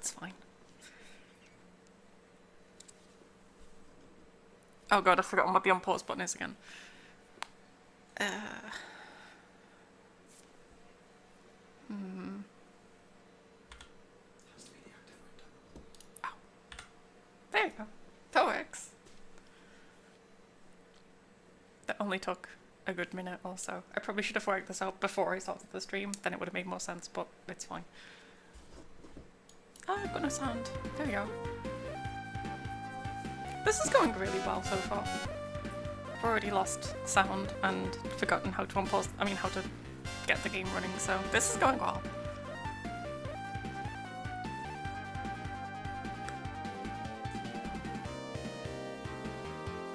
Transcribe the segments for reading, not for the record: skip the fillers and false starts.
It's fine. Oh god, I've forgotten what the unpause button is again. Oh. There you go. That works. That only took a good minute or so. I probably should have worked this out before I started the stream, then it would have made more sense, but it's fine. Oh, I've got no sound. There we go. This is going really well so far. I've already lost sound and forgotten how to unpause, how to get the game running, so this is going well.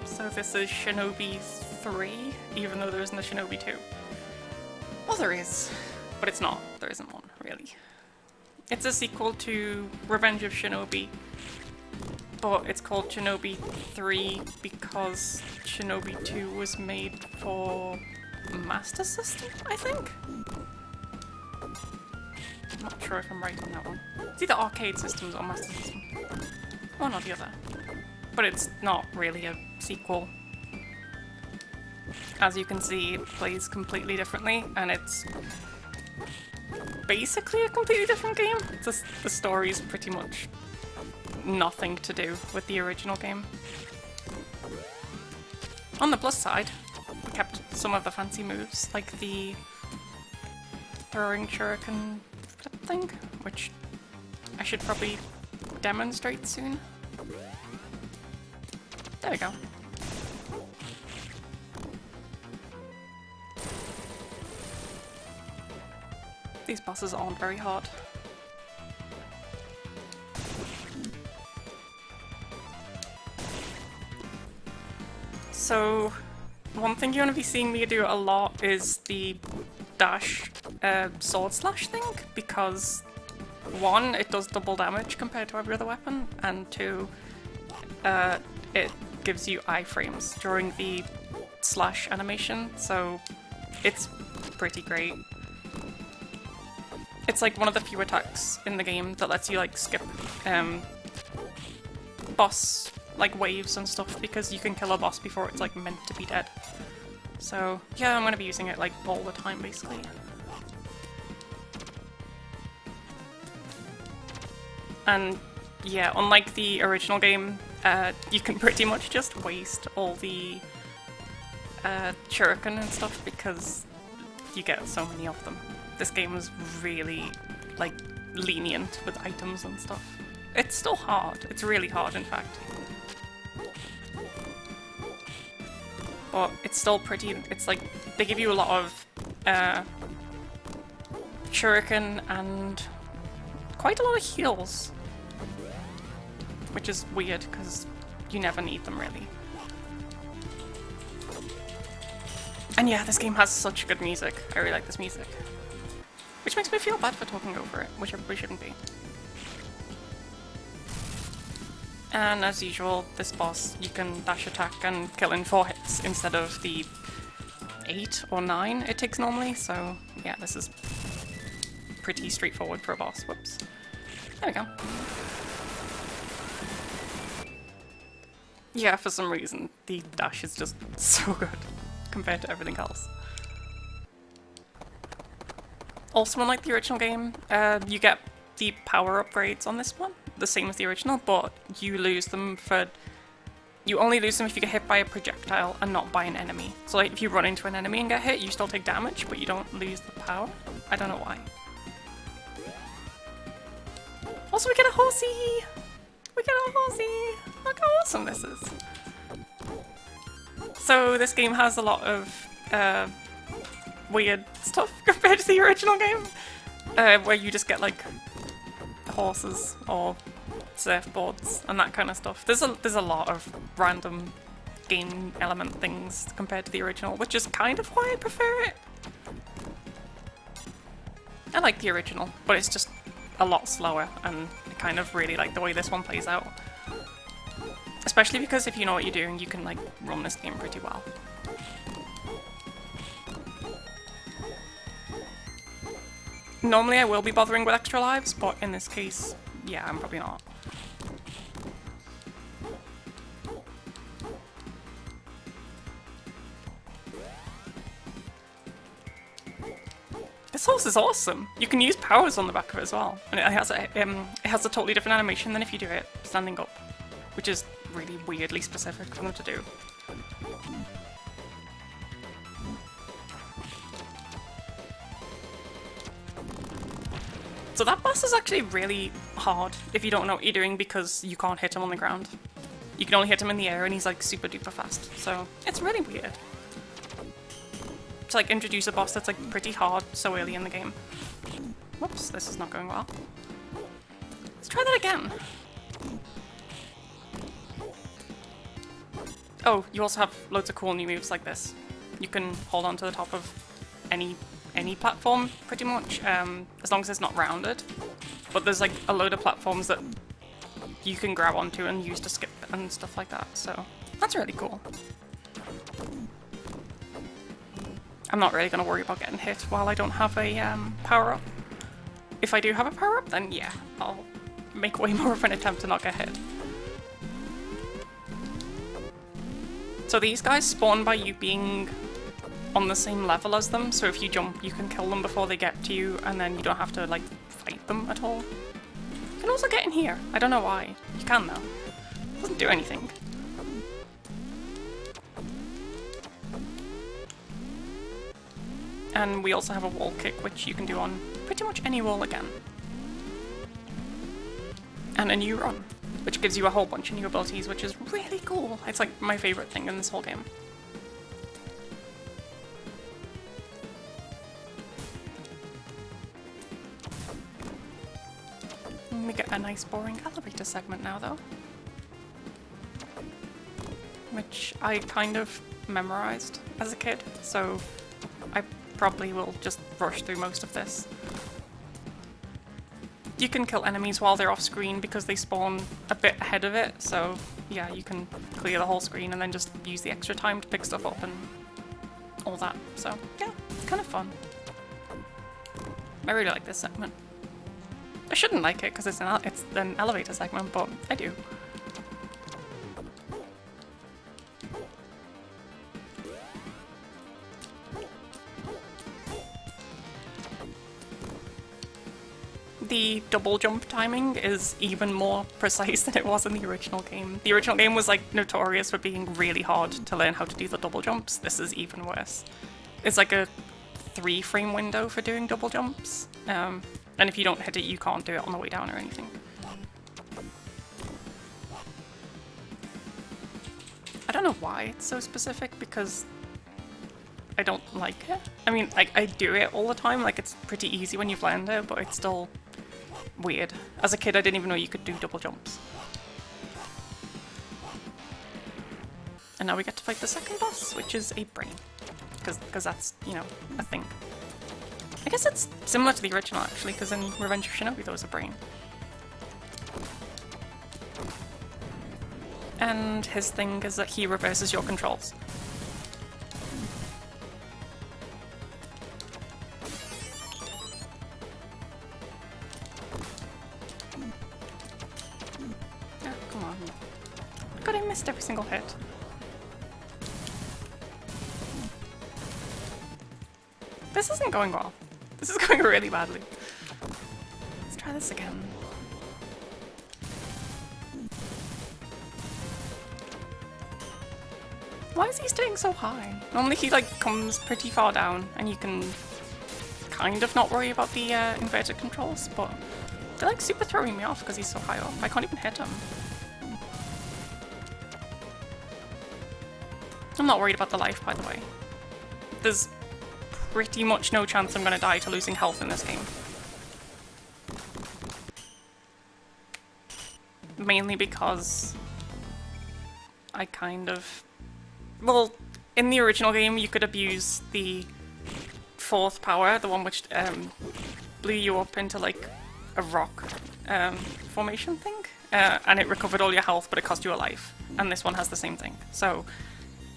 So this is Shinobi 3, even though there isn't a Shinobi 2. Well, there is, but it's not. There isn't one, really. It's a sequel to Revenge of Shinobi, but it's called Shinobi 3 because Shinobi 2 was made for Master System, I think? I'm not sure if I'm right on that one. It's either arcade systems or Master System. One or the other. But it's not really a sequel. As you can see, it plays completely differently, and it's basically a completely different game. Just the story's pretty much nothing to do with the original game. On the plus side, we kept some of the fancy moves, like the throwing shuriken flip thing, which I should probably demonstrate soon. There we go. These bosses aren't very hard. So, one thing you're going to be seeing me do a lot is the dash sword slash thing, because one, it does double damage compared to every other weapon, and two, it gives you iframes during the slash animation, so it's pretty great. It's like one of the few attacks in the game that lets you like skip boss like waves and stuff, because you can kill a boss before it's like meant to be dead. So yeah, I'm gonna be using it like all the time basically. And yeah, unlike the original game, you can pretty much just waste all the shuriken and stuff because you get so many of them. This game is really like lenient with items and stuff. It's still hard. It's really hard, in fact. But it's still pretty. It's like they give you a lot of shuriken and quite a lot of heals, which is weird because you never need them really. And yeah, this game has such good music. I really like this music. Which makes me feel bad for talking over it, which I probably shouldn't be. And as usual, this boss you can dash attack and kill in 4 hits instead of the 8 or 9 it takes normally, so yeah, this is pretty straightforward for a boss. Whoops. There we go. Yeah, for some reason, the dash is just so good compared to everything else. Also, unlike the original game, you get the power upgrades on this one, the same as the original, but you lose them for... You only lose them if you get hit by a projectile and not by an enemy. So like, if you run into an enemy and get hit, you still take damage, but you don't lose the power. I don't know why. Also, we get a horsey! We get a horsey! Look how awesome this is! So this game has a lot of weird stuff compared to the original game, where you just get like horses or surfboards and that kind of stuff. There's a lot of random game element things compared to the original, which is kind of why I prefer it. I like the original, but it's just a lot slower, and I kind of really like the way this one plays out. Especially because if you know what you're doing, you can like run this game pretty well. Normally I will be bothering with extra lives, but in this case, yeah, I'm probably not. This horse is awesome. You can use powers on the back of it as well, and it has a totally different animation than if you do it standing up, which is really weirdly specific for them to do. So that boss is actually really hard if you don't know what you're doing because you can't hit him on the ground. You can only hit him in the air and he's like super duper fast. So it's really weird to like introduce a boss that's like pretty hard so early in the game. Whoops, this is not going well. Let's try that again. Oh, you also have loads of cool new moves like this. You can hold on to the top of any platform, pretty much, as long as it's not rounded. But there's like a load of platforms that you can grab onto and use to skip and stuff like that, so that's really cool. I'm not really going to worry about getting hit while I don't have a power-up. If I do have a power-up, then yeah, I'll make way more of an attempt to not get hit. So these guys spawn by you being on the same level as them, so if you jump you can kill them before they get to you and then you don't have to like fight them at all. You can also get in here. I don't know why. You can though. It doesn't do anything. And we also have a wall kick which you can do on pretty much any wall again. And a new run, which gives you a whole bunch of new abilities, which is really cool. It's like my favourite thing in this whole game. We get a nice boring elevator segment now though, which I kind of memorized as a kid, so I probably will just rush through most of this. You can kill enemies while they're off screen because they spawn a bit ahead of it, so yeah, you can clear the whole screen and then just use the extra time to pick stuff up and all that, so yeah, it's kind of fun. I really like this segment. I shouldn't like it because it's an elevator segment, but I do. The double jump timing is even more precise than it was in the original game. The original game was like notorious for being really hard to learn how to do the double jumps. This is even worse. It's like a 3-frame window for doing double jumps. And if you don't hit it, you can't do it on the way down or anything. I don't know why it's so specific, because I don't like it. I mean, I do it all the time, like it's pretty easy when you've learned it, but it's still weird. As a kid, I didn't even know you could do double jumps. And now we get to fight the second boss, which is a brain. Because that's, you know, a thing. I guess it's similar to the original, actually, because in Revenge of Shinobi there was a brain. And his thing is that he reverses your controls. Oh, come on. God, I missed every single hit. This isn't going well. This is going really badly. Let's try this again. Why is he staying so high? Normally he like comes pretty far down and you can kind of not worry about the inverted controls, but they're like super throwing me off because he's so high up. I can't even hit him. I'm not worried about the life, by the way. There's pretty much no chance I'm gonna die to losing health in this game. Mainly because I kind of... Well, in the original game you could abuse the 4th power, the one which blew you up into like a rock formation thing, and it recovered all your health but it cost you a life, and this one has the same thing. So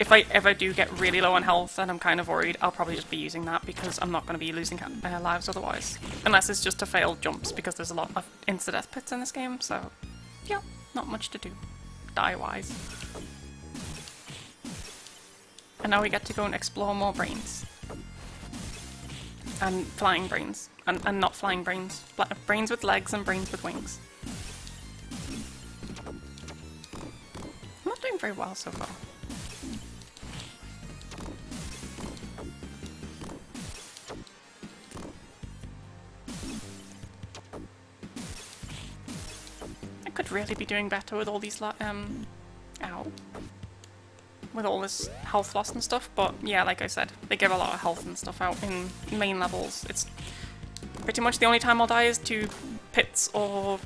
if I ever do get really low on health and I'm kind of worried, I'll probably just be using that because I'm not going to be losing lives otherwise. Unless it's just to fail jumps, because there's a lot of insta-death pits in this game, so yeah, not much to do, die-wise. And now we get to go and explore more brains. And flying brains. And not flying brains. Brains with legs and brains with wings. I'm not doing very well so far. I could really be doing better with all these ow. With all this health loss and stuff, but yeah, like I said, they give a lot of health and stuff out in main levels. It's pretty much the only time I'll die is to pits or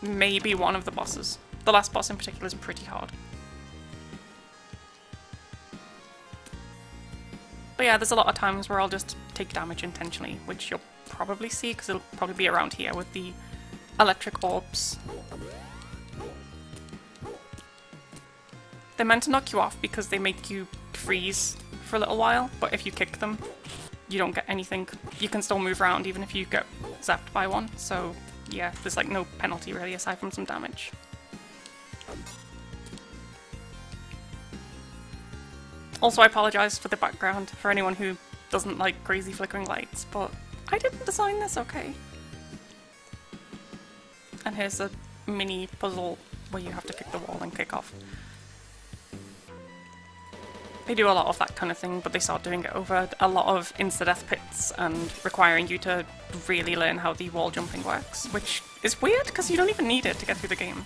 maybe one of the bosses. The last boss in particular is pretty hard. But yeah, there's a lot of times where I'll just take damage intentionally, which you'll probably see because it'll probably be around here with the electric orbs. They're meant to knock you off because they make you freeze for a little while, but if you kick them, you don't get anything. You can still move around even if you get zapped by one, so yeah, there's like no penalty really aside from some damage. Also, I apologise for the background for anyone who doesn't like crazy flickering lights, but I didn't design this, okay? And here's a mini puzzle where you have to kick the wall and kick off. They do a lot of that kind of thing, but they start doing it over a lot of insta-death pits and requiring you to really learn how the wall jumping works, which is weird because you don't even need it to get through the game.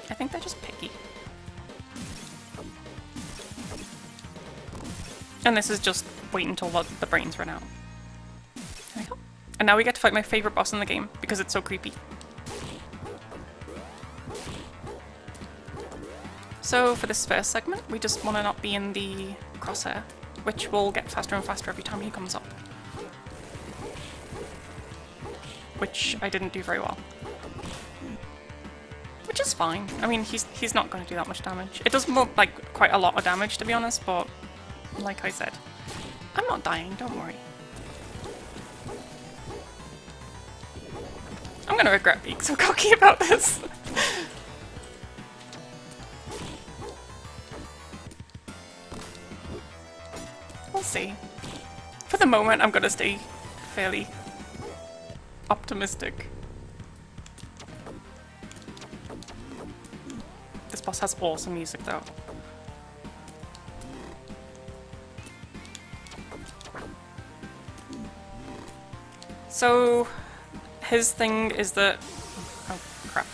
I think they're just picky. And this is just wait until the brains run out. There we go. And now we get to fight my favourite boss in the game because it's so creepy. So for this first segment, we just want to not be in the crosshair, which will get faster and faster every time he comes up. Which I didn't do very well. Which is fine. I mean, he's not going to do that much damage. It does more, like, quite a lot of damage, to be honest, but like I said, I'm not dying, don't worry. I'm going to regret being so cocky about this. We'll see. For the moment, I'm gonna stay fairly optimistic. This boss has awesome music though. So, his thing is that... oh crap.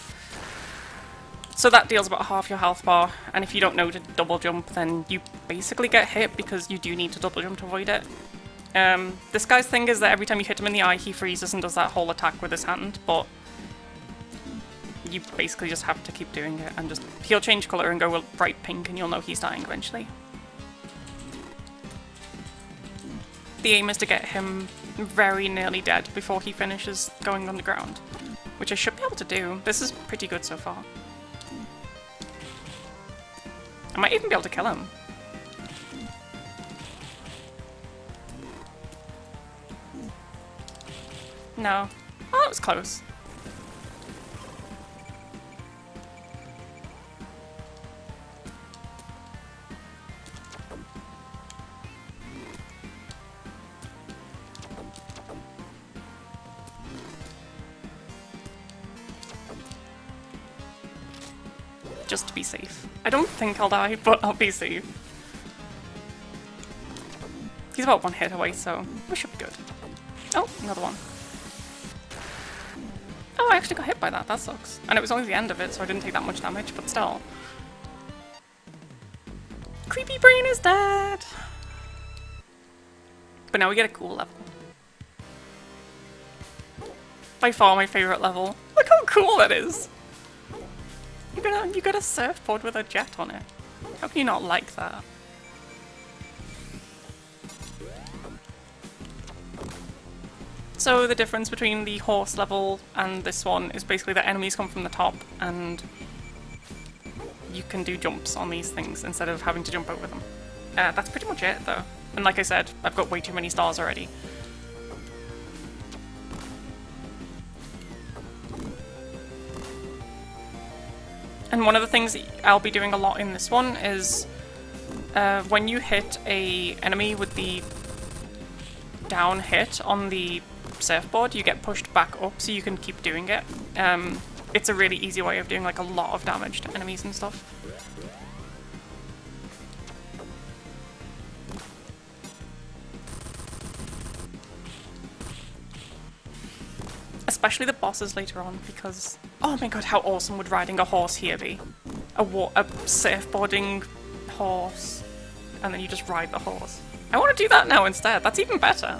So that deals about half your health bar, and if you don't know to double jump, then you basically get hit because you do need to double jump to avoid it. This guy's thing is that every time you hit him in the eye, he freezes and does that whole attack with his hand, but you basically just have to keep doing it, and just he'll change colour and go bright pink, and you'll know he's dying eventually. The aim is to get him very nearly dead before he finishes going underground, which I should be able to do. This is pretty good so far. I might even be able to kill him. No. Oh, that was close. Just to be safe. I don't think I'll die, but I'll be safe. He's about one hit away, so we should be good. Oh, another one. Oh, I actually got hit by that. That sucks. And it was only the end of it, so I didn't take that much damage, but still. Creepy brain is dead! But now we get a cool level. By far my favourite level. Look how cool that is! You got a surfboard with a jet on it. How can you not like that? So the difference between the horse level and this one is basically that enemies come from the top and you can do jumps on these things instead of having to jump over them. That's pretty much it, though. And like I said, I've got way too many stars already. And one of the things I'll be doing a lot in this one is when you hit a enemy with the down hit on the surfboard, you get pushed back up so you can keep doing it. It's a really easy way of doing like a lot of damage to enemies and stuff. Especially the bosses later on, because oh my god, how awesome would riding a horse here be? A surfboarding horse, and then you just ride the horse. I want to do that now instead. That's even better.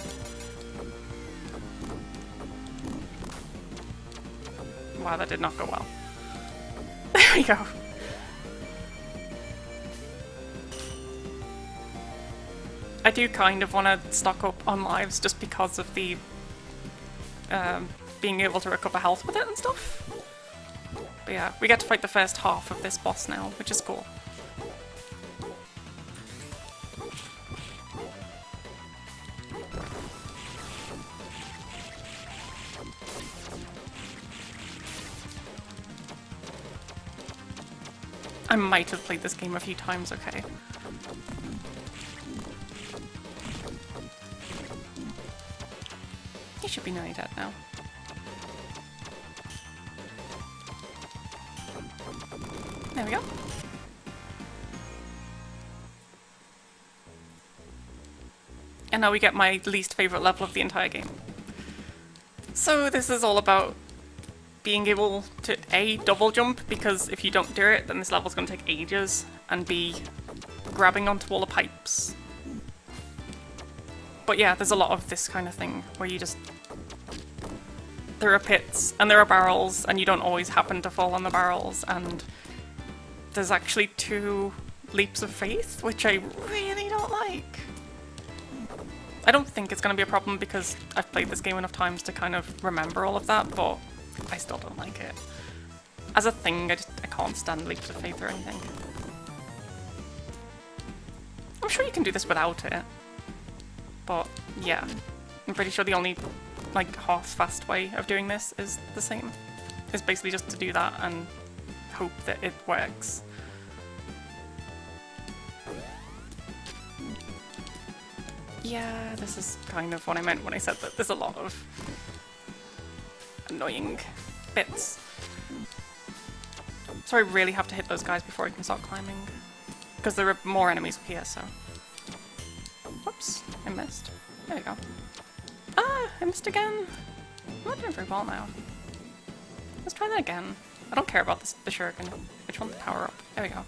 Wow, that did not go well. There we go. I do kind of want to stock up on lives just because of the being able to recover health with it and stuff. But yeah, we get to fight the first half of this boss now, which is cool. I might have played this game a few times, okay. He should be nearly dead now. There we go. And now we get my least favourite level of the entire game. So this is all about being able to A, double jump, because if you don't do it, then this level's going to take ages, and B, grabbing onto all the pipes. But yeah, there's a lot of this kind of thing, where you just... There are pits, and there are barrels, and you don't always happen to fall on the barrels, and there's actually 2 leaps of faith, which I really don't like. I don't think it's going to be a problem because I've played this game enough times to kind of remember all of that, but I still don't like it. As a thing, I can't stand leaps of faith or anything. I'm sure you can do this without it, but yeah. I'm pretty sure the only, like, half-fast way of doing this is the same. It's basically just to do that and hope that it works. Yeah, this is kind of what I meant when I said that there's a lot of annoying bits. So I really have to hit those guys before I can start climbing. Because there are more enemies up here, so... Whoops, I missed. There we go. Ah, I missed again! I'm not doing very well now. Let's try that again. I don't care about this, the shuriken. Which one's the power up? There we go.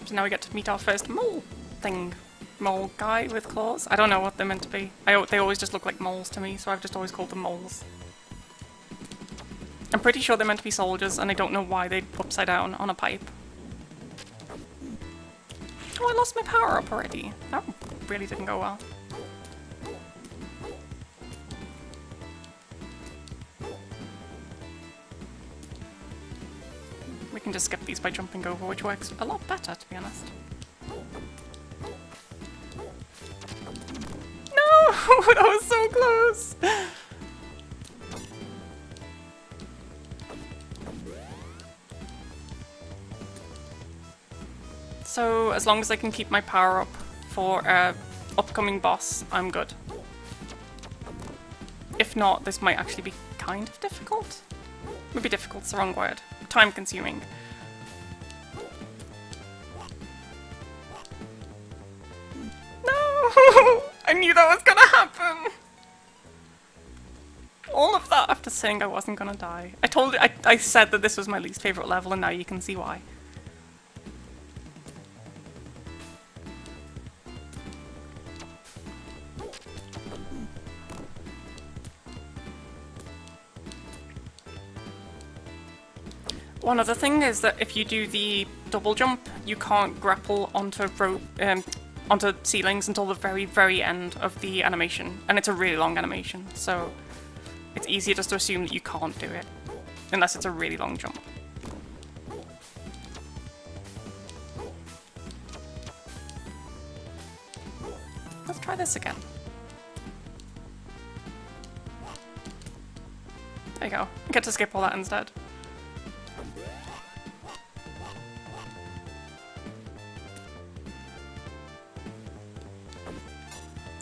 So now we get to meet our first mole thing. Mole guy with claws. I don't know what they're meant to be. They always just look like moles to me, so I've just always called them moles. I'm pretty sure they're meant to be soldiers, and I don't know why they're upside down on a pipe. Oh, I lost my power up already. That really didn't go well. We can just skip these by jumping over, which works a lot better, to be honest. No! That was so close! So, as long as I can keep my power up for an upcoming boss, I'm good. If not, this might actually be kind of difficult. Maybe difficult's the wrong word. Time consuming. No! I knew that was gonna happen! All of that after saying I wasn't gonna die. I said that this was my least favourite level, and now you can see why. One other thing is that if you do the double jump, you can't grapple onto onto ceilings until the very, very end of the animation, and it's a really long animation, so it's easier just to assume that you can't do it. unless it's a really long jump. Let's try this again. There you go. I get to skip all that instead.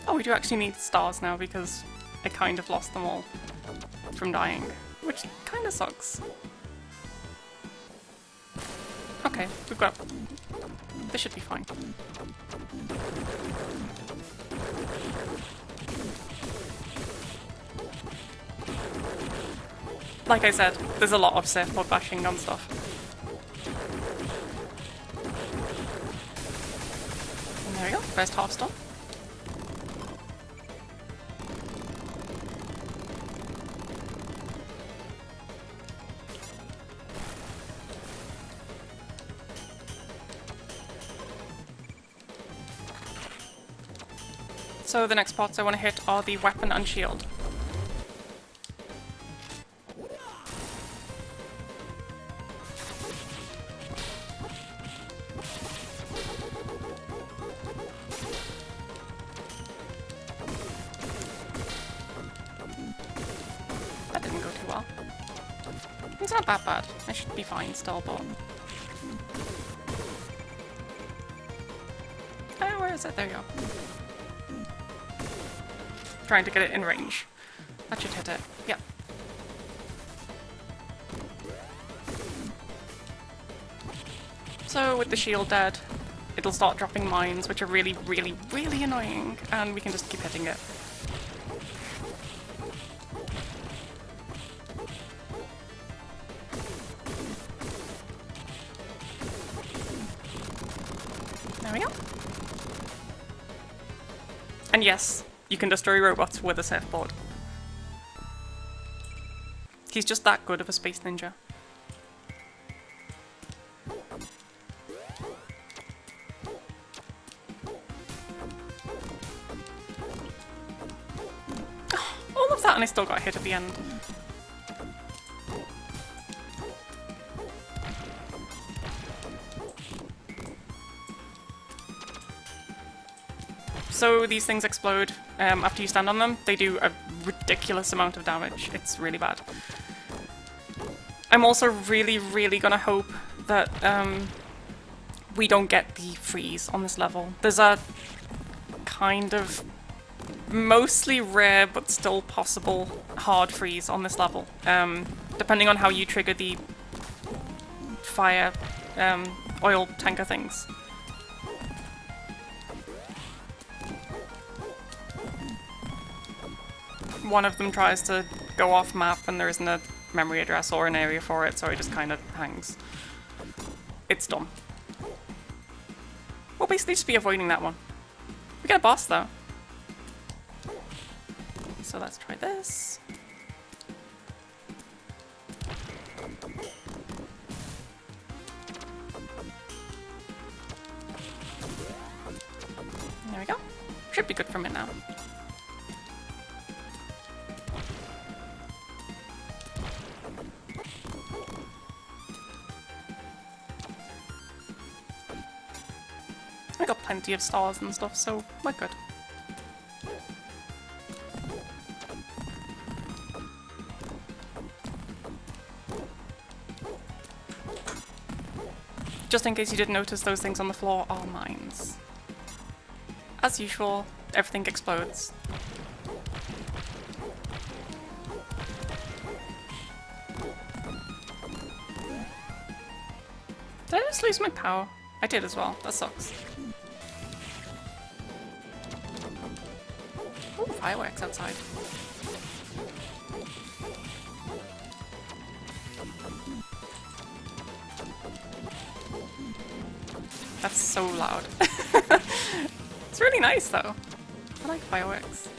Oh, we do actually need stars now because I kind of lost them all from dying, which kind of sucks. Okay, we've got... This should be fine. Like I said, there's a lot of surfboard bashing on stuff. And there we go, first half's done. So the next spots I want to hit are the weapon and shield. That didn't go too well. It's not that bad. I should be fine still, but... Oh, where is it? There you go. Trying to get it in range. That should hit it. Yep. So with the shield dead, it'll start dropping mines, which are really, really, really annoying, and we can just keep hitting it. There we go. And yes, you can destroy robots with a surfboard. He's just that good of a space ninja. Oh, all of that and I still got hit at the end. So these things explode after you stand on them. They do a ridiculous amount of damage. It's really bad. I'm also really, really gonna hope that we don't get the freeze on this level. There's a kind of mostly rare but still possible hard freeze on this level. Depending on how you trigger the fire oil tanker things. One of them tries to go off map and there isn't a memory address or an area for it, so it just kind of hangs. It's done. We'll basically just be avoiding that one. We get a boss though. So let's try this. There we go. Should be good for a minute now. I got plenty of stars and stuff, so we're good. Just in case you didn't notice, those things on the floor are mines. As usual, everything explodes. Did I just lose my power? I did as well. That sucks. Ooh, fireworks outside. That's so loud. It's really nice though. I like fireworks.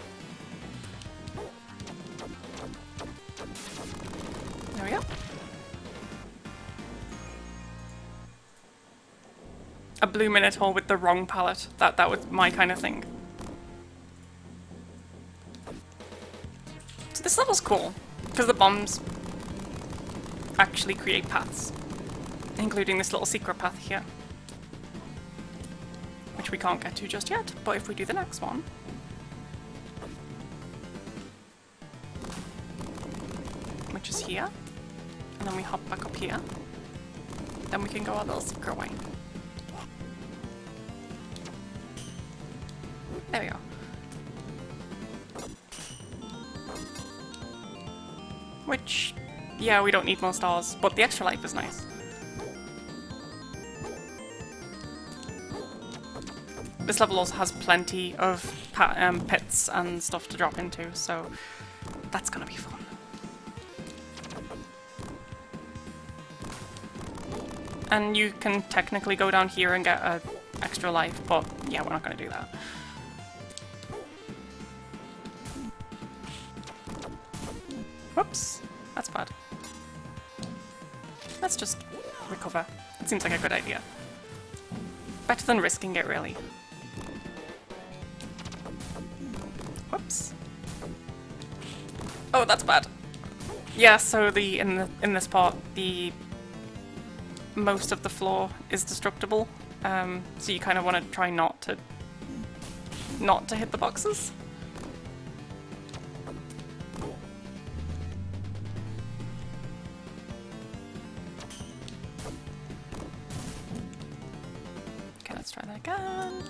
There we go. A blue Minotaur with the wrong palette. That was my kind of thing. So this level's cool, because the bombs actually create paths, including this little secret path here, which we can't get to just yet, but if we do the next one, which is here, and then we hop back up here, then we can go our little secret way. There we go. Which, yeah, we don't need more stars, but the extra life is nice. This level also has plenty of pits and stuff to drop into, so that's gonna be fun. And you can technically go down here and get an extra life, but yeah, we're not gonna do that. Whoops, that's bad. Let's just recover. It seems like a good idea. Better than risking it, really. Whoops. Oh, that's bad. Yeah, so in this part, most of the floor is destructible. So you kind of want to try not to hit the boxes. Okay, let's try that again.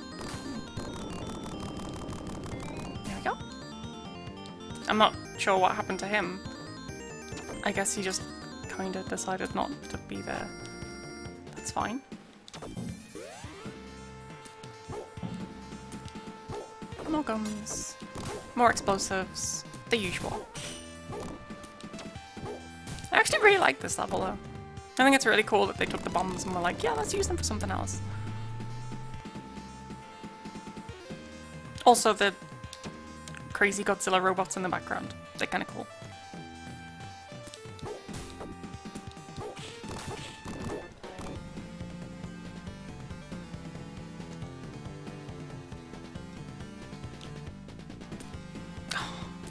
There we go. I'm not sure what happened to him. I guess he just kind of decided not to be there. That's fine. More guns, more explosives, the usual. I actually really like this level though. I think it's really cool that they took the bombs and were like, yeah, let's use them for something else. Also, the crazy Godzilla robots in the background, they're kind of cool.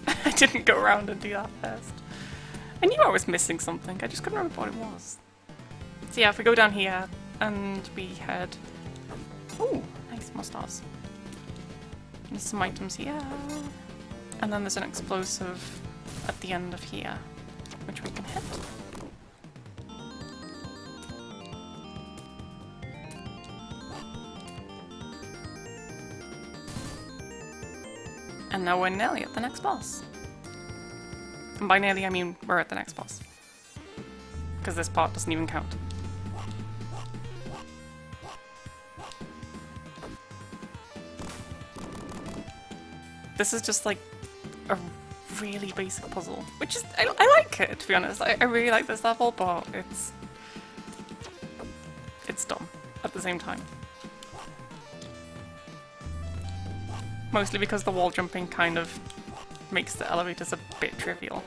I didn't go around and do that first. I knew I was missing something, I just couldn't remember what it was. So yeah, if we go down here and we head... Ooh, nice, more stars. There's some items here. And then there's an explosive at the end of here, which we can hit. And now we're nearly at the next boss. And by nearly, I mean we're at the next boss. Because this part doesn't even count. This is just like a really basic puzzle, which is, I like it, to be honest. I really like this level, but it's dumb at the same time. Mostly because the wall jumping kind of makes the elevators a bit trivial.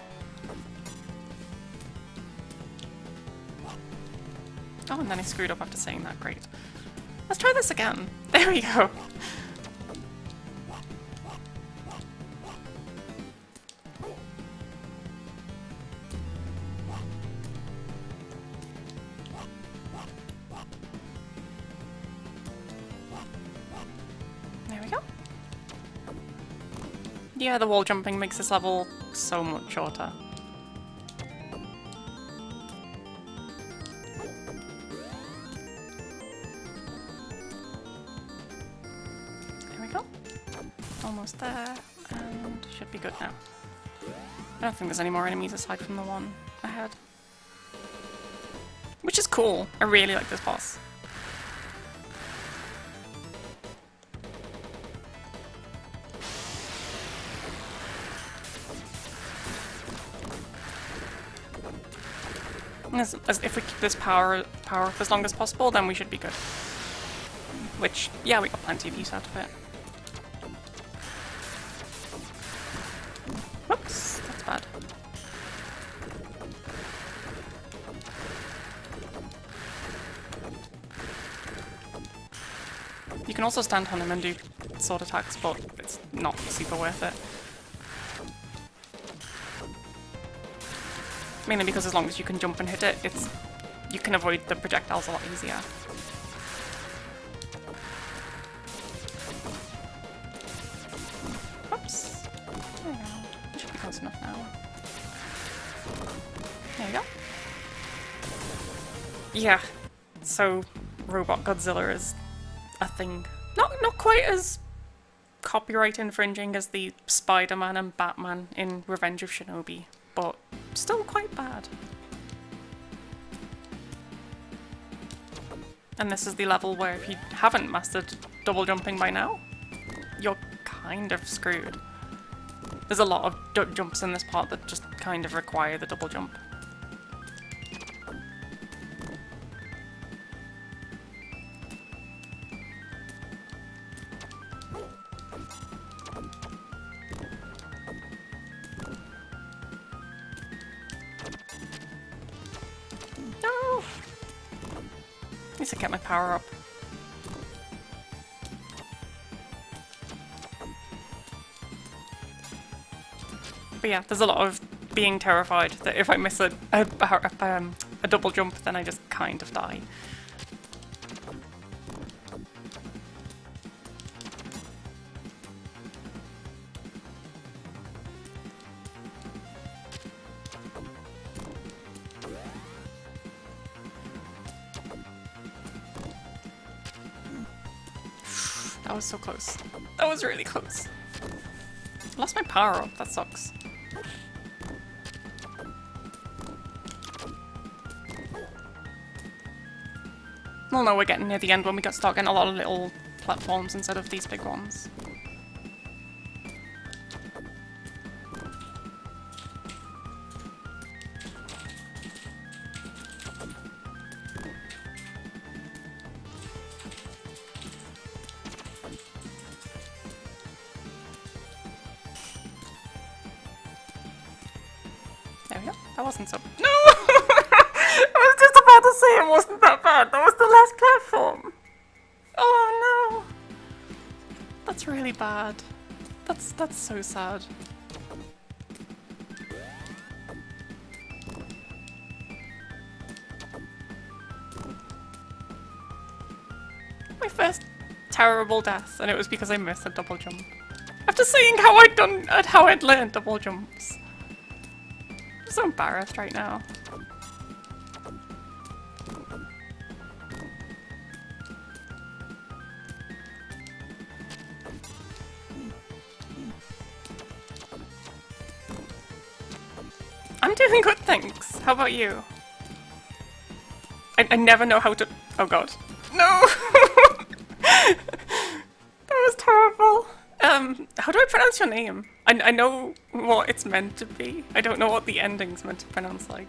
Oh, and then I screwed up after saying that, great. Let's try this again. There we go. There we go. Yeah, the wall jumping makes this level so much shorter. There we go. Almost there, and should be good now. I don't think there's any more enemies aside from the one ahead. Which is cool. I really like this boss. If we keep this power up as long as possible, then we should be good. Which, yeah, we got plenty of use out of it. Whoops, that's bad. You can also stand on him and do sword attacks, but it's not super worth it. Mainly because as long as you can jump and hit it, you can avoid the projectiles a lot easier. Oops. There we go. It should be close enough now. There we go. Yeah. So, Robot Godzilla is a thing. Not quite as copyright infringing as the Spider-Man and Batman in Revenge of Shinobi, but still quite bad. And this is the level where if you haven't mastered double jumping by now, you're kind of screwed. There's a lot of duck jumps in this part that just kind of require the double jump. No! At least I get my power up. But yeah, there's a lot of being terrified that if I miss a double jump, then I just kind of die. That was so close. That was really close. I lost my power up, that sucks. We'll know we're getting near the end when we start getting a lot of little platforms instead of these big ones. There we go. That wasn't so... No! I was just about to say it wasn't that bad. That was the last platform. Oh no. That's really bad. That's so sad. My first terrible death, and it was because I missed a double jump. After seeing how I'd learned double jumps. I'm so embarrassed right now. I'm doing good, thanks. How about you? I never know how to... Oh god. No! That was terrible. How do I pronounce your name? I know what it's meant to be. I don't know what the ending's meant to pronounce like.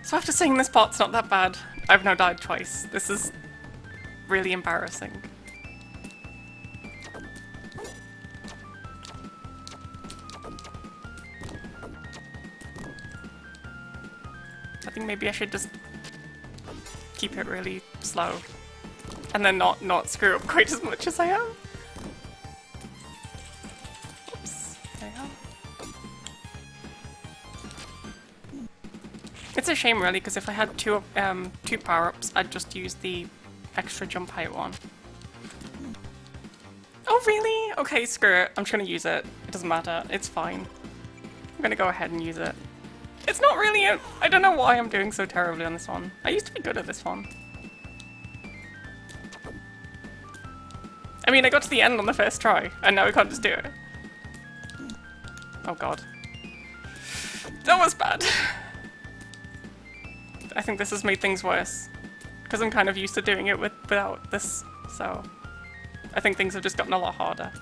So after saying this part's not that bad, I've now died twice. This is really embarrassing. I think maybe I should just keep it really slow and then not screw up quite as much as I am. Oops, there you go. It's a shame really, because if I had two power-ups, I'd just use the extra jump height one. Oh really? Okay, screw it. I'm just gonna use it. It doesn't matter. It's fine. I'm gonna go ahead and use it. It's not really I don't know why I'm doing so terribly on this one. I used to be good at this one. I mean, I got to the end on the first try, and now we can't just do it. Oh god. That was bad. I think this has made things worse. Because I'm kind of used to doing it without this, so... I think things have just gotten a lot harder.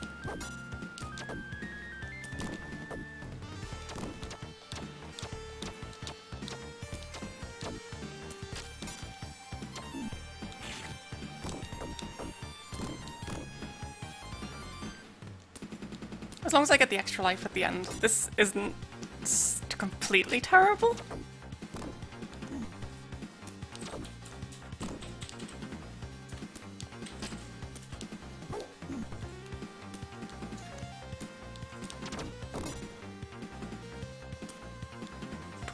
As long as I get the extra life at the end, this isn't completely terrible.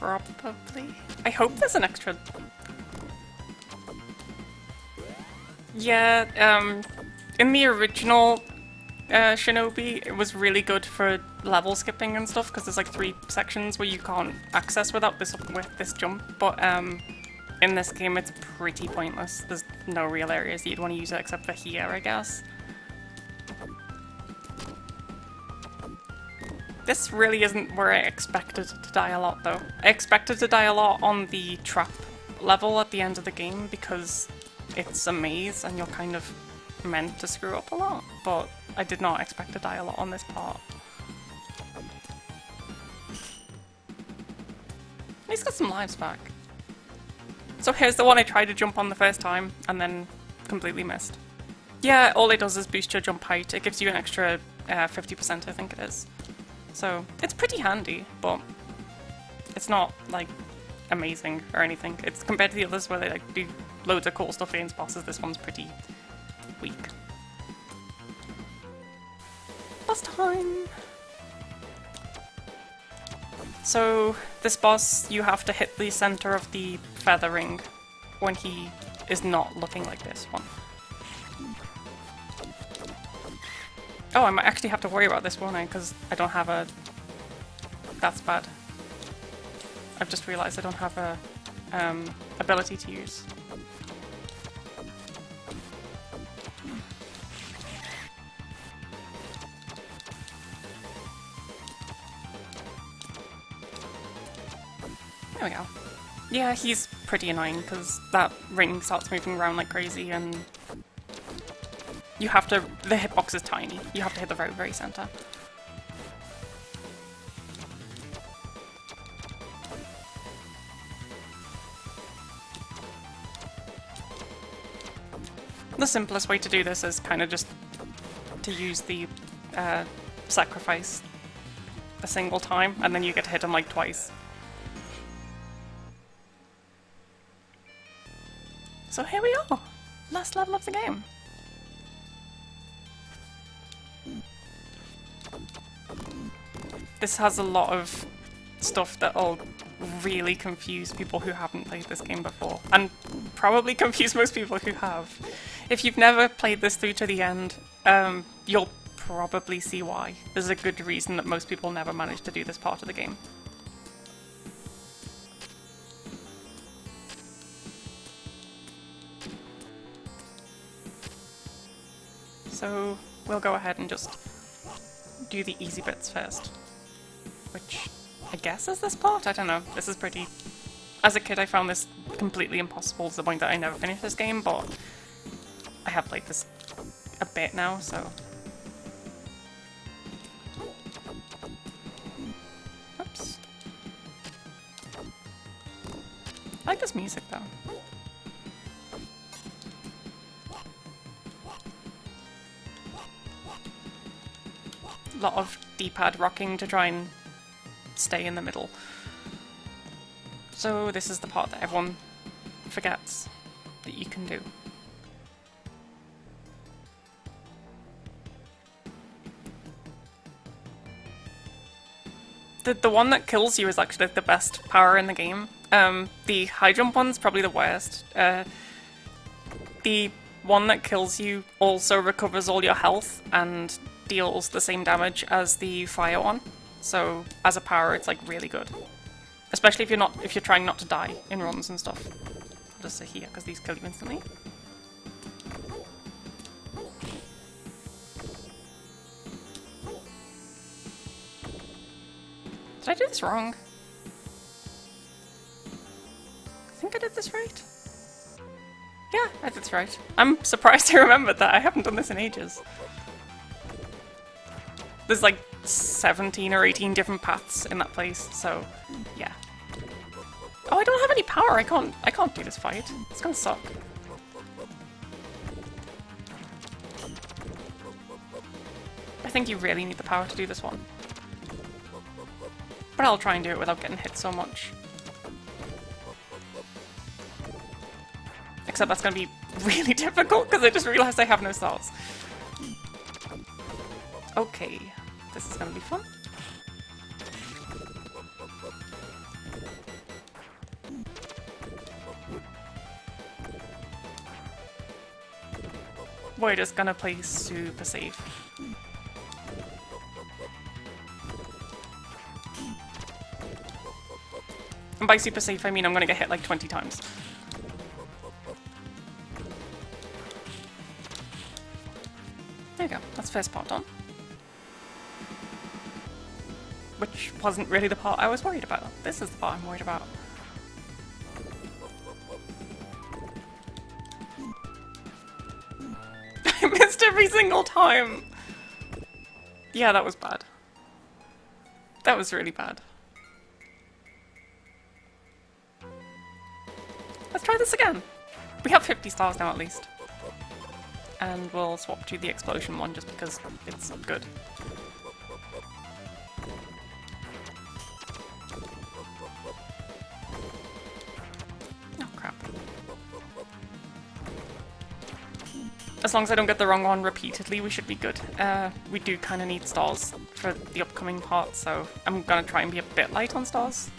Probably. I hope there's an extra... Yeah, in the original Shinobi, it was really good for level skipping and stuff, because there's like 3 sections where you can't access without this jump, but in this game it's pretty pointless. There's no real areas that you'd want to use it except for here, I guess. This really isn't where I expected to die a lot, though. I expected to die a lot on the trap level at the end of the game because it's a maze and you're kind of meant to screw up a lot, but I did not expect to die a lot on this part. He's got some lives back. So here's the one I tried to jump on the first time and then completely missed. Yeah, all it does is boost your jump height. It gives you an extra 50%, I think it is. So it's pretty handy, but it's not like amazing or anything. It's compared to the others where they like do loads of cool stuff against bosses, this one's pretty weak. Boss time! So this boss, you have to hit the center of the feather ring when he is not looking like this one. Oh, I might actually have to worry about this, won't I? Because I don't have a... That's bad. I've just realised I don't have a ability to use. There we go. Yeah, he's pretty annoying because that ring starts moving around like crazy and you have to... The hitbox is tiny. You have to hit the very, very center. The simplest way to do this is kind of just to use the sacrifice a single time, and then you get to hit him like twice. So here we are! Last level of the game. This has a lot of stuff that'll really confuse people who haven't played this game before, and probably confuse most people who have. If you've never played this through to the end, you'll probably see why. There's a good reason that most people never manage to do this part of the game. So we'll go ahead and just do the easy bits first. Which I guess is this part? I don't know. This is pretty... As a kid I found this completely impossible to the point that I never finished this game, but I have played this a bit now, so... Oops. I like this music though. A lot of D-pad rocking to try and stay in the middle. So this is the part that everyone forgets that you can do. The one that kills you is actually the best power in the game. The high jump one's probably the worst. The one that kills you also recovers all your health and deals the same damage as the fire one. So as a power, it's like really good. Especially if you're trying not to die in runs and stuff. I'll just sit here because these kill you instantly. Did I do this wrong? I think I did this right. Yeah, I did this right. I'm surprised I remembered that. I haven't done this in ages. There's like 17 or 18 different paths in that place, so yeah. Oh, I don't have any power. I can't do this fight. It's gonna suck. I think you really need the power to do this one. But I'll try and do it without getting hit so much. Except that's gonna be really difficult because I just realized I have no stars. Okay, this is gonna be fun. we're just gonna play super safe. And by super safe, I mean I'm gonna get hit like 20 times. There you go, that's first part done. Which wasn't really the part I was worried about. This is the part I'm worried about. I missed every single time! Yeah, that was bad. That was really bad. Let's try this again! We have 50 stars now at least. And we'll swap to the explosion one just because it's good. Oh crap. As long as I don't get the wrong one repeatedly, we should be good. We do kind of need stars for the upcoming part, so I'm gonna try and be a bit light on stars.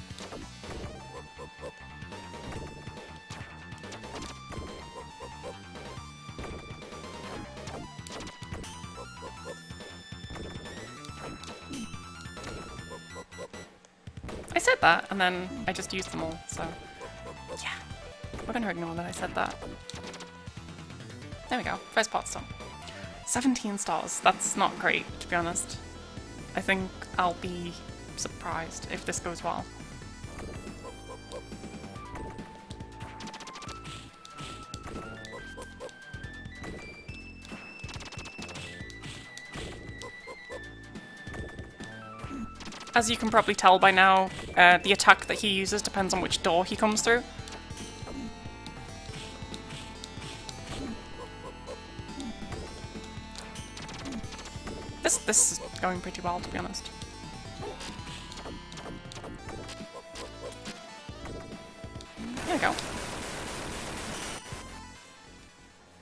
I said that, and then I just used them all, so yeah. We're gonna ignore that I said that. There we go, first part's done. 17 stars, that's not great, to be honest. I think I'll be surprised if this goes well. As you can probably tell by now, the attack that he uses depends on which door he comes through. This is going pretty well, to be honest. There we go.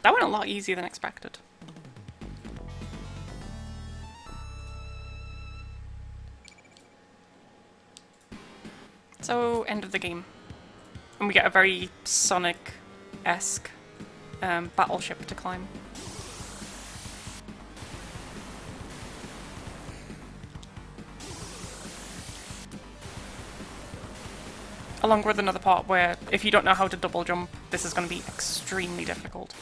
That went a lot easier than expected. So, end of the game. And we get a very Sonic-esque battleship to climb. Along with another part where, if you don't know how to double jump, this is going to be extremely difficult.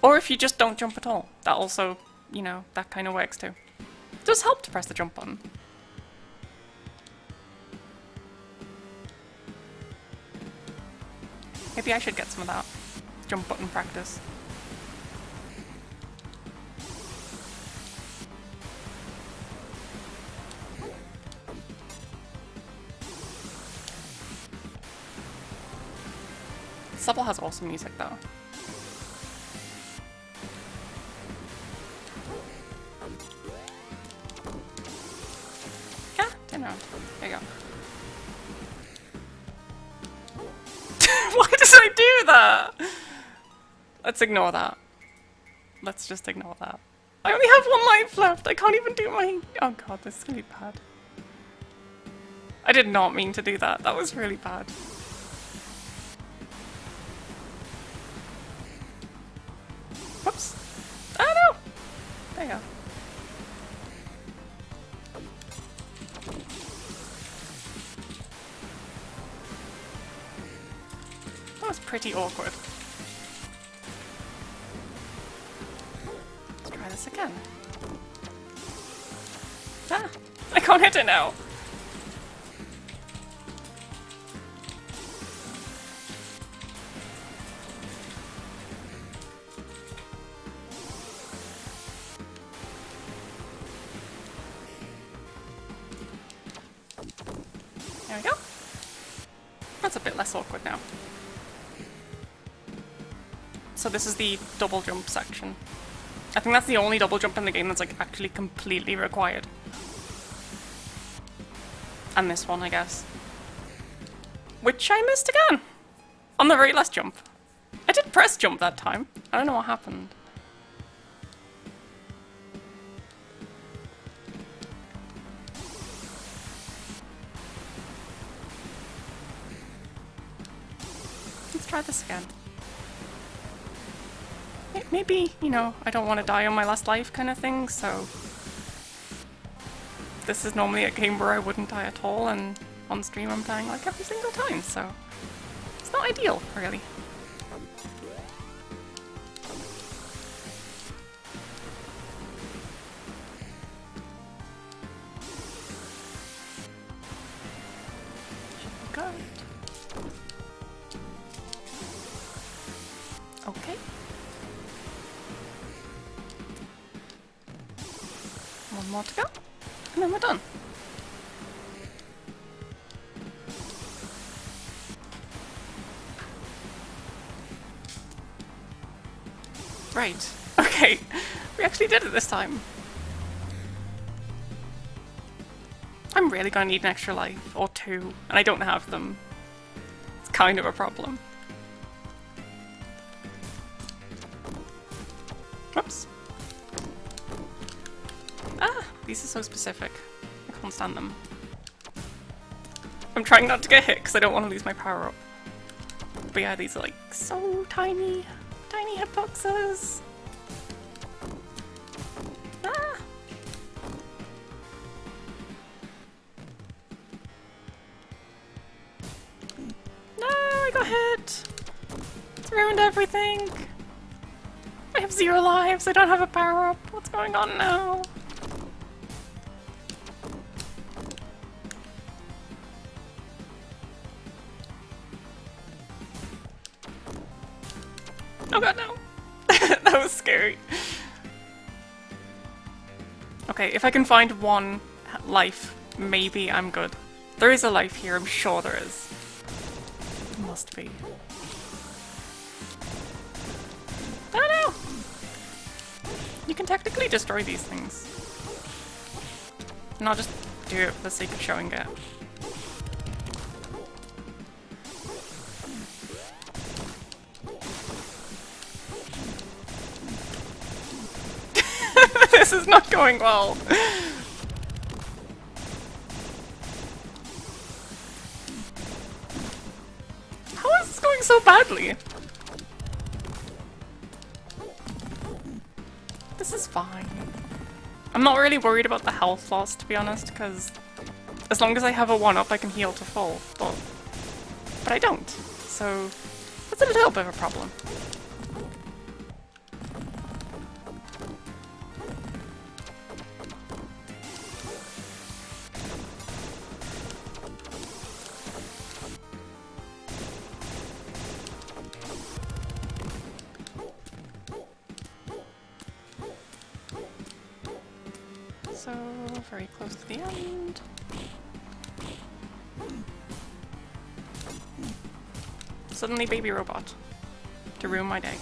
Or if you just don't jump at all. That also, you know, that kind of works too. It does help to press the jump button. Maybe I should get some of that jump button practice. This level has awesome music though. Yeah, turn around. There you go. Why did I do that? Let's ignore that. Let's just ignore that. I only have 1 life left. I can't even do my... Oh god, this is gonna be bad. I did not mean to do that. That was really bad. Whoops. Oh no! There you go. That was pretty awkward. Let's try this again. Ah! I can't hit it now! There we go. That's a bit less awkward now. So this is the double jump section. I think that's the only double jump in the game that's like actually completely required. And this one, I guess. Which I missed again! On the very last jump. I did press jump that time. I don't know what happened. Let's try this again. maybe, you know, I don't want to die on my last life kind of thing, so this is normally a game where I wouldn't die at all, and on stream I'm dying like every single time, so it's not ideal, really. Should be good. Okay. One more to go, and then we're done. Right. Okay. We actually did it this time. I'm really gonna need an extra life, or two, and I don't have them. It's kind of a problem. Whoops. Ah! These are so specific. I can't stand them. I'm trying not to get hit because I don't want to lose my power up. But yeah, these are like so tiny. Tiny hitboxes! Ah! No, I got hit! It's ruined everything! I have 0 lives, I don't have a power up. What's going on now? Oh god, no! That was scary. Okay, if I can find 1 life, maybe I'm good. There is a life here, I'm sure there is. Must be. Oh no! You can technically destroy these things. And I'll just do it for the sake of showing it. This is not going well. How is this going so badly? This is fine. I'm not really worried about the health loss, to be honest, because as long as I have a 1-up, I can heal to full. But I don't, so that's a little bit of a problem. So, very close to the end. Suddenly baby robot. To ruin my day.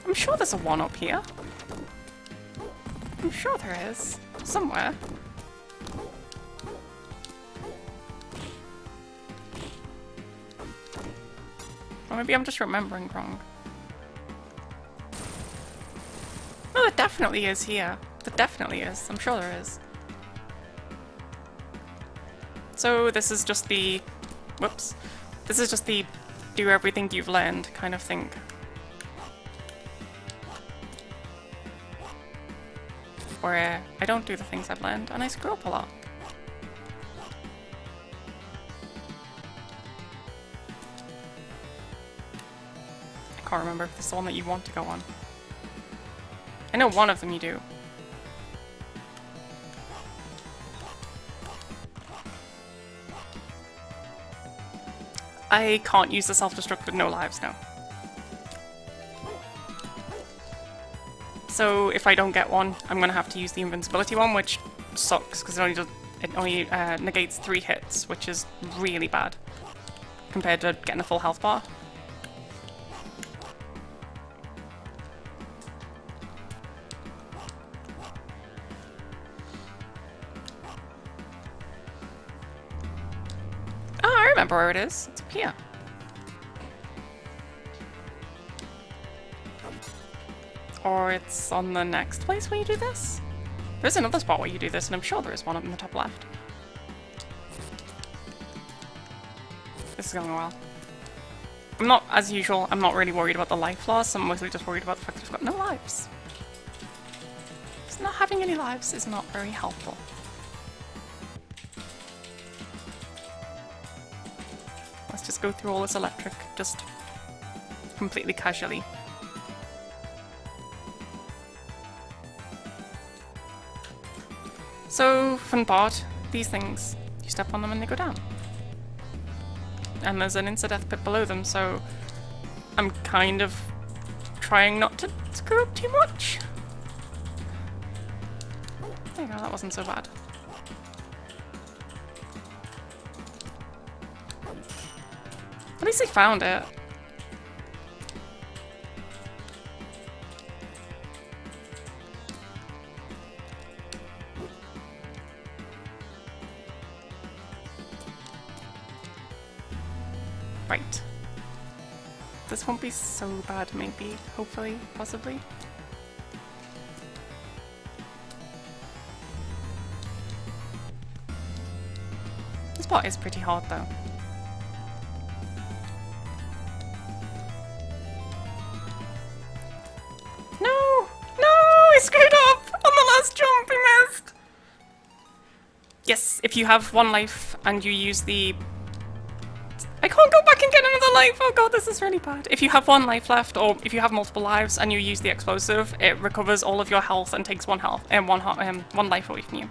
I'm sure there's a 1-up here. I'm sure there is. Somewhere. Or maybe I'm just remembering wrong. No, there definitely is here. There definitely is. I'm sure there is. So this is just the... Whoops. This is just the do everything you've learned kind of thing. Where I don't do the things I've learned and I screw up a lot. I can't remember if this is the one that you want to go on. I know one of them you do. I can't use the self-destruct with no lives now. So if I don't get one, I'm gonna have to use the invincibility one, which sucks because it only negates 3 hits, which is really bad compared to getting a full health bar. Oh, I remember where it is. It's up here. Or it's on the next place where you do this? There's another spot where you do this, and I'm sure there is one up in the top left. is going well. I'm not, as usual, I'm not really worried about the life loss, I'm mostly just worried about the fact that I've got no lives. So not having any lives is not very helpful. Let's just go through all this electric, just completely casually. So, fun part, these things, you step on them and they go down. And there's an insta-death pit below them, so I'm kind of trying not to screw up too much. There you go, that wasn't so bad. At least they found it. Right. This won't be so bad, maybe, hopefully, possibly. This part is pretty hard, though. No! No! I screwed up! On the last jump, I missed! Yes, if you have one life and you use the... I can't go back and get another life! Oh god, this is really bad. If you have one life left, or if you have multiple lives and you use the explosive, it recovers all of your health and takes one life away from you.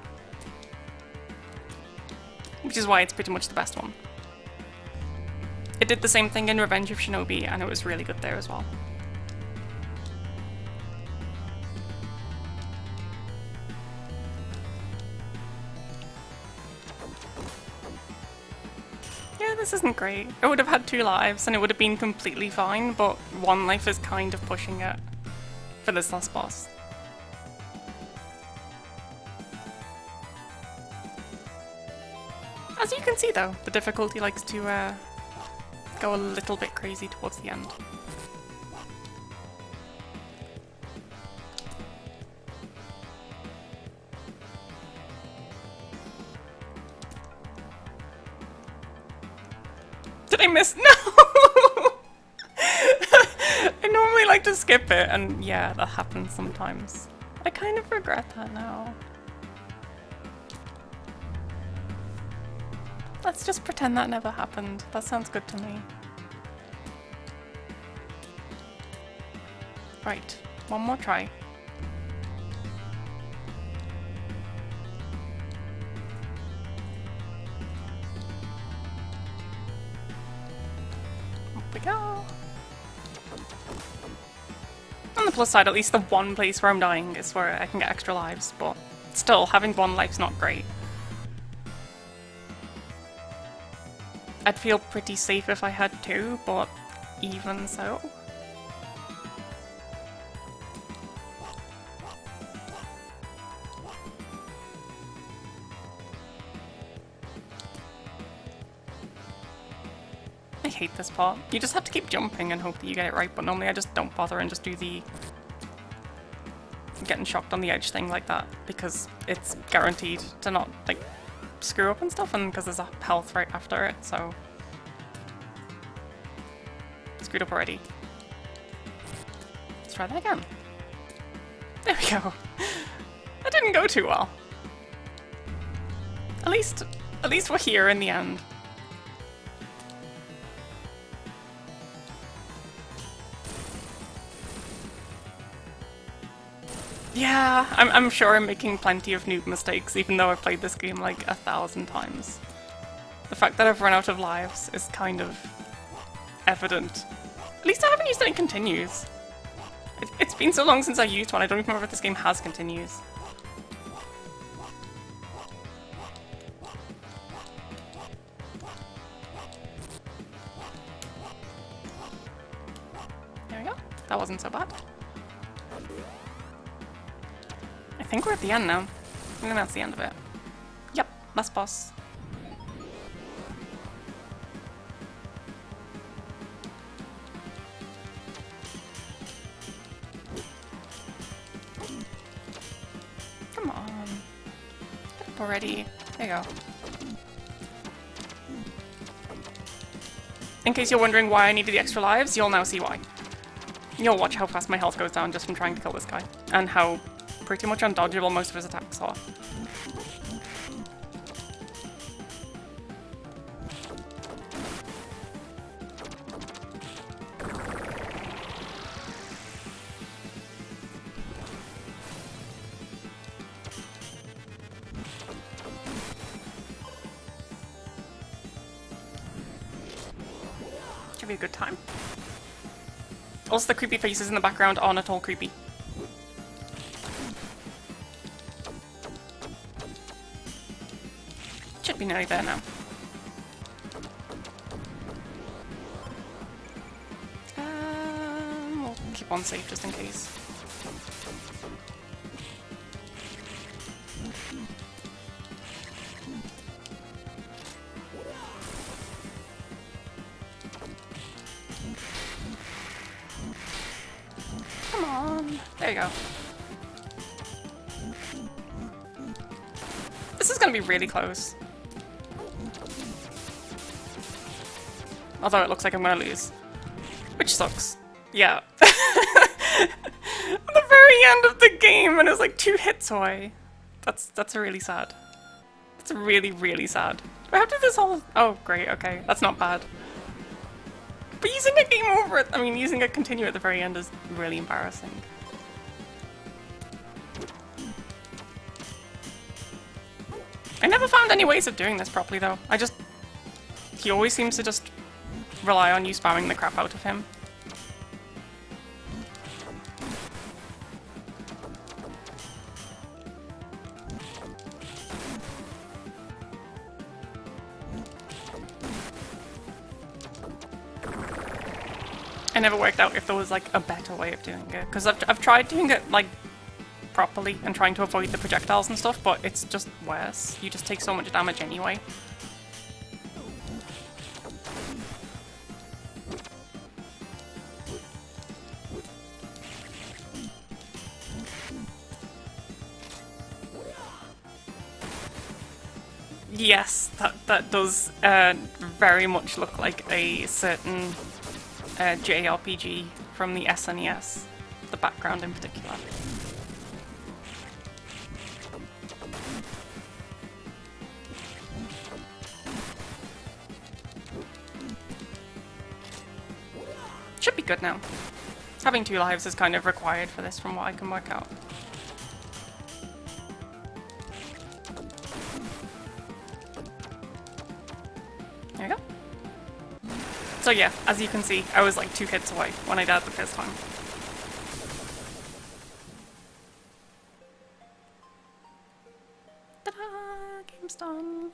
Which is why it's pretty much the best one. It did the same thing in Revenge of Shinobi, and it was really good there as well. Yeah, this isn't great. I would have had 2 lives and it would have been completely fine, but 1 life is kind of pushing it for this last boss. As you can see though, the difficulty likes to go a little bit crazy towards the end. Did I miss? No! I normally like to skip it, and yeah, that happens sometimes. I kind of regret that now. Let's just pretend that never happened. That sounds good to me. Right, one more try. Up we go. On the plus side, at least the one place where I'm dying is where I can get extra lives, but still, having 1 life's not great. I'd feel pretty safe if I had 2, but even so. I hate this part. You just have to keep jumping and hope that you get it right, but normally I just don't bother and just do the getting shocked on the edge thing like that, because it's guaranteed to not, like, screw up and stuff, and because there's a health right after it, so... Screwed up already. Let's try that again. There we go. That didn't go too well. At least we're here in the end. Yeah, I'm sure I'm making plenty of noob mistakes, even though I've played this game like 1,000 times. The fact that I've run out of lives is kind of evident. At least I haven't used any continues. It's been so long since I used one, I don't even remember if this game has continues. There we go. That wasn't so bad. I think we're at the end now. I think that's the end of it. Yep, last boss. Come on. Get up already. There you go. In case you're wondering why I needed the extra lives, you'll now see why. You'll watch how fast my health goes down just from trying to kill this guy, and how pretty much undodgeable most of his attacks are. Should be a good time. Also, the creepy faces in the background aren't at all creepy. Should be nearly there now. We'll keep on safe just in case. Come on. There you go. This is gonna be really close. Although it looks like I'm gonna lose. Which sucks. Yeah. At the very end of the game and it's like 2 hits away. That's really sad. It's really, really sad. Do I have to do this whole... Oh, great, okay. That's not bad. But using a game over... I mean, using a continue at the very end is really embarrassing. I never found any ways of doing this properly, though. He always seems to just rely on you spamming the crap out of him. I never worked out if there was like a better way of doing it, because I've tried doing it like properly and trying to avoid the projectiles and stuff, but it's just worse. You just take so much damage anyway. Yes, that does very much look like a certain JRPG from the SNES, the background in particular. Should be good now. Having 2 lives is kind of required for this from what I can work out. There we go. So yeah, as you can see, I was like 2 hits away when I died the first time. Ta-da! Game's done.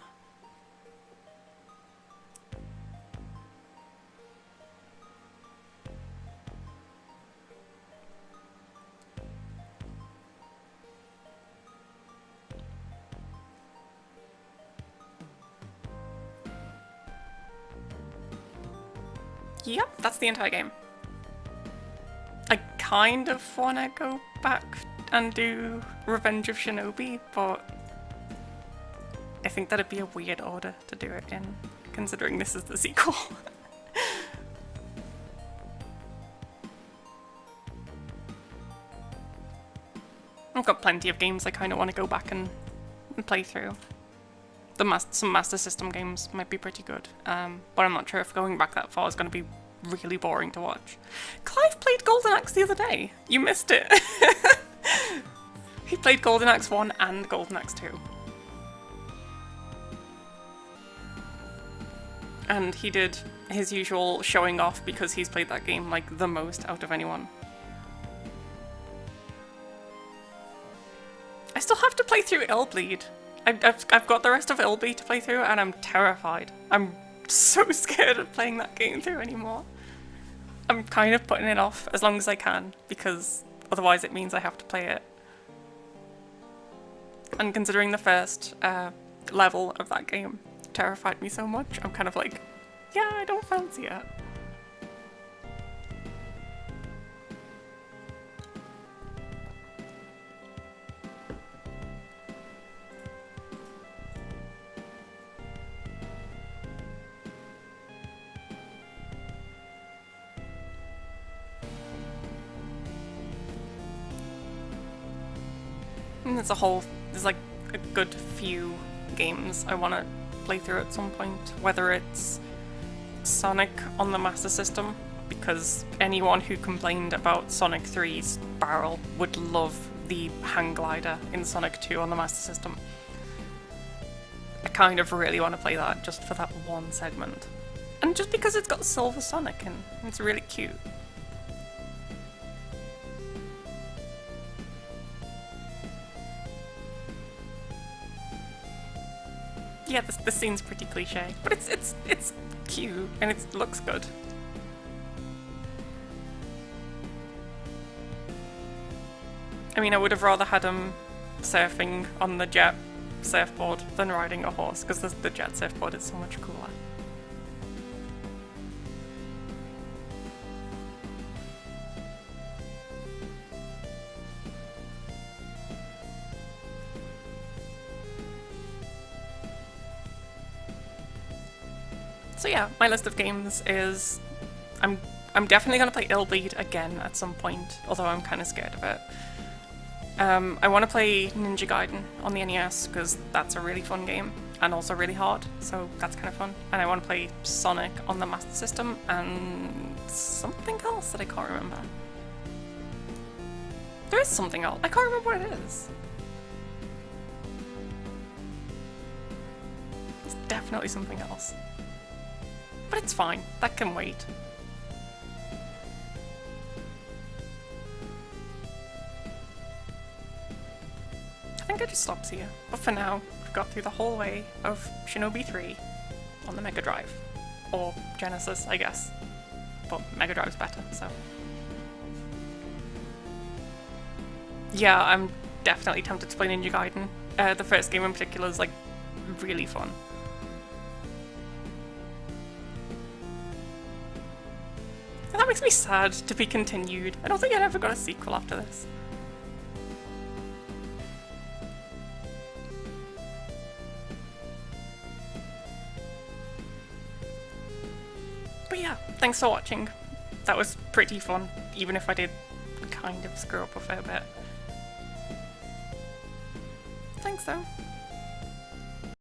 Yep, that's the entire game. I kind of want to go back and do Revenge of Shinobi, but I think that'd be a weird order to do it in, considering this is the sequel. I've got plenty of games I kind of want to go back and play through. Some Master System games might be pretty good, but I'm not sure if going back that far is going to be really boring to watch. Clive played Golden Axe the other day. You missed it. He played Golden Axe 1 and Golden Axe 2. And he did his usual showing off because he's played that game like the most out of anyone. I still have to play through Illbleed. I've got the rest of Illbleed to play through and I'm terrified. I'm so scared of playing that game through anymore. I'm kind of putting it off as long as I can because otherwise it means I have to play it. And considering the first level of that game terrified me so much, I'm kind of like, yeah, I don't fancy it. And there's like a good few games I want to play through at some point, whether it's Sonic on the Master System, because anyone who complained about Sonic 3's barrel would love the hang glider in Sonic 2 on the Master System. I kind of really want to play that just for that one segment. And just because it's got Silver Sonic and it's really cute. Yeah, this scene's pretty cliche, but it's cute and it looks good. I mean, I would have rather had him surfing on the jet surfboard than riding a horse, because the jet surfboard is so much cooler. So yeah, my list of games is I'm definitely gonna play Ill Bleed again at some point, although I'm kind of scared of it. I want to play Ninja Gaiden on the NES because that's a really fun game and also really hard, so that's kind of fun. And I want to play Sonic on the Master System and something else that I can't remember. There is something else. I can't remember what it is. It's definitely something else. But it's fine. That can wait. I think it just stops here. But for now, we've got through the whole way of Shinobi 3 on the Mega Drive. Or Genesis, I guess. But Mega Drive's better, so. Yeah, I'm definitely tempted to play Ninja Gaiden. The first game in particular is like really fun. And that makes me sad to be continued. I don't think I'd ever got a sequel after this. But yeah, thanks for watching. That was pretty fun, even if I did kind of screw up a fair bit. Thanks though.